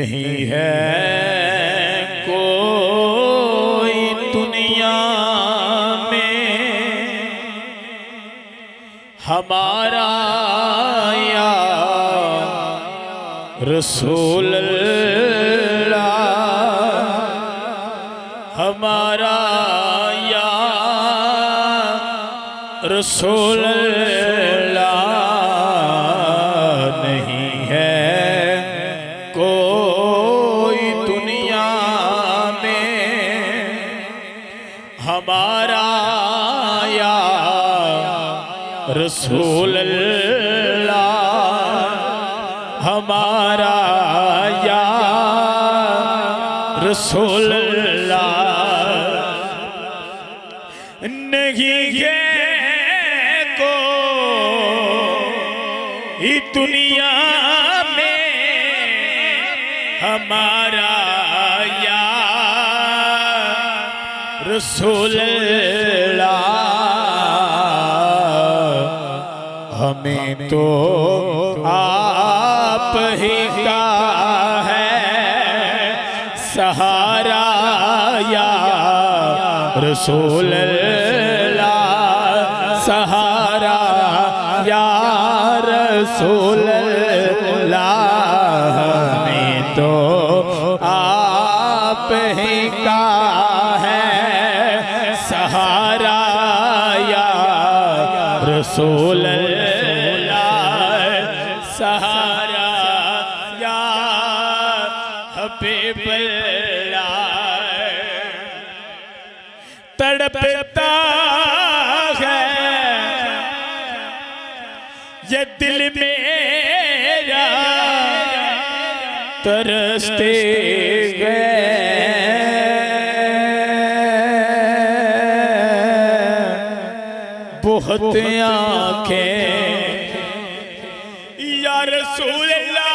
नहीं है कोई दुनिया में हमारा या रसूल अल्लाह, हमारा या रसूल अल्लाह। नहीं है कोई दुनिया में हमारा या रसूल अल्लाह, हमारा या रसूल अल्लाह। नहीं है कोई दुनिया में हमारा या रसूल अल्लाह। हमें तो आप ही का है सहारा या रसूल अल्लाह, सहारा या रसूल अल्लाह। हमें तो आप ही का है सहारा या रसूल अल्लाह, सहारा या हबीब अल्लाह। तड़पता है ये दिल मेरा, तरसते गए बहुत आंखें या रसूल अल्लाह।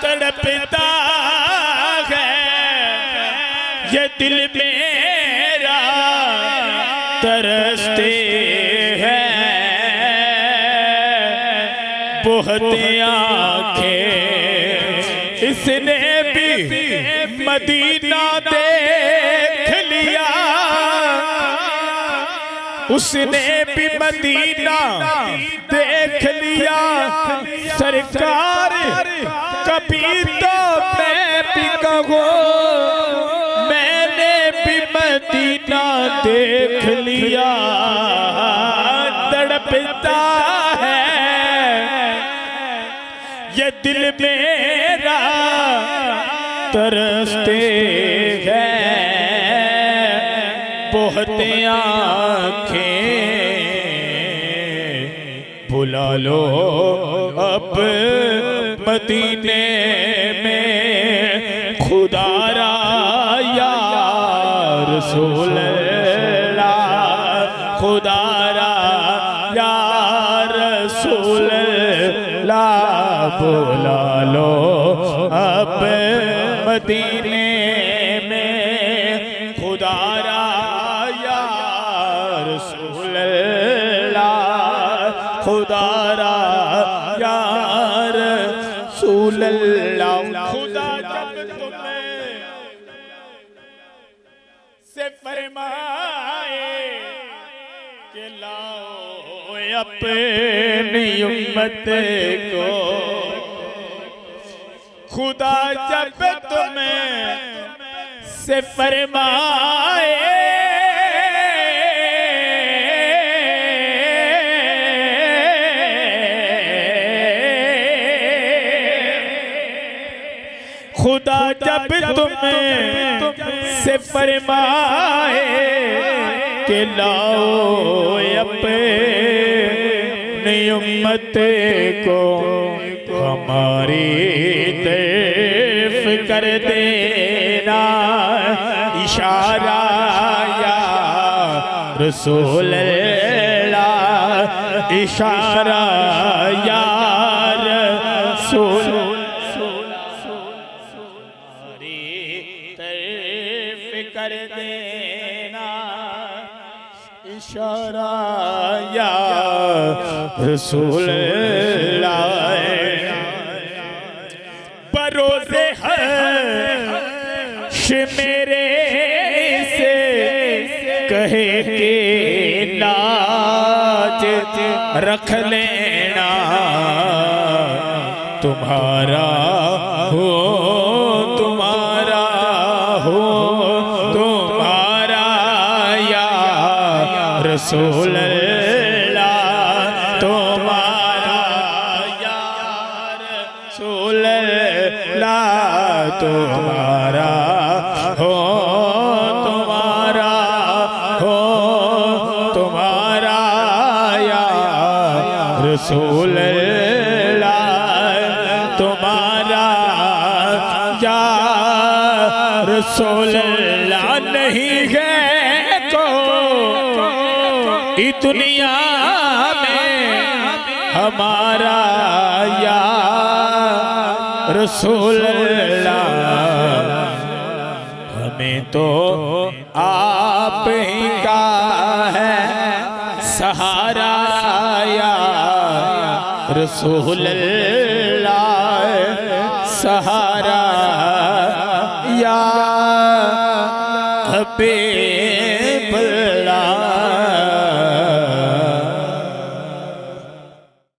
तड़पता है ये दिल मेरा, तरसते हैं बहुत आंखें। इसने भी मदीना देख लिया, उसने भी मदीना देख लिया। सरकार कभी तो मैं भी कहूँ मैंने भी मदीना देख लिया। तड़पता है ये दिल मेरा, तरसते हैं बहुत आंखें। बुला लो अब मदीने में खुदारा या रसूल अल्लाह, खुदारा या रसूल अल्लाह। बुला लो अब मदीने में खुदारा या रसूल अल्लाह, खुदारा या रसूल अल्लाह। खुदा जब तुम्हें से फरमाए कि लाओ अपनी उम्मत को, खुदा जब तुम्हें से फरमाए खुदा जब तुम्हें से फरमाए कि लाओ अपनी उम्मत को हमारी तरफ कर देना इशारा या रसूल अल्लाह, इशारा या रसूल कर देना। इशारा या रसूल अल्लाह बरोज़े हश्र मेरे से कहे के लाज रख लेना तुम्हारा हो तुम्हारा या रसूल अल्लाह तुम्हारा या रसूल अल्लाह तुम्हारा हो तुम्हारा या रसूल तुम्हारा या रसूल अल्लाह नहीं है कोई दुनिया में हमारा या रसूल अल्लाह हमें तो आप ही का है सहारा या रसूल अल्लाह सहारा या हबे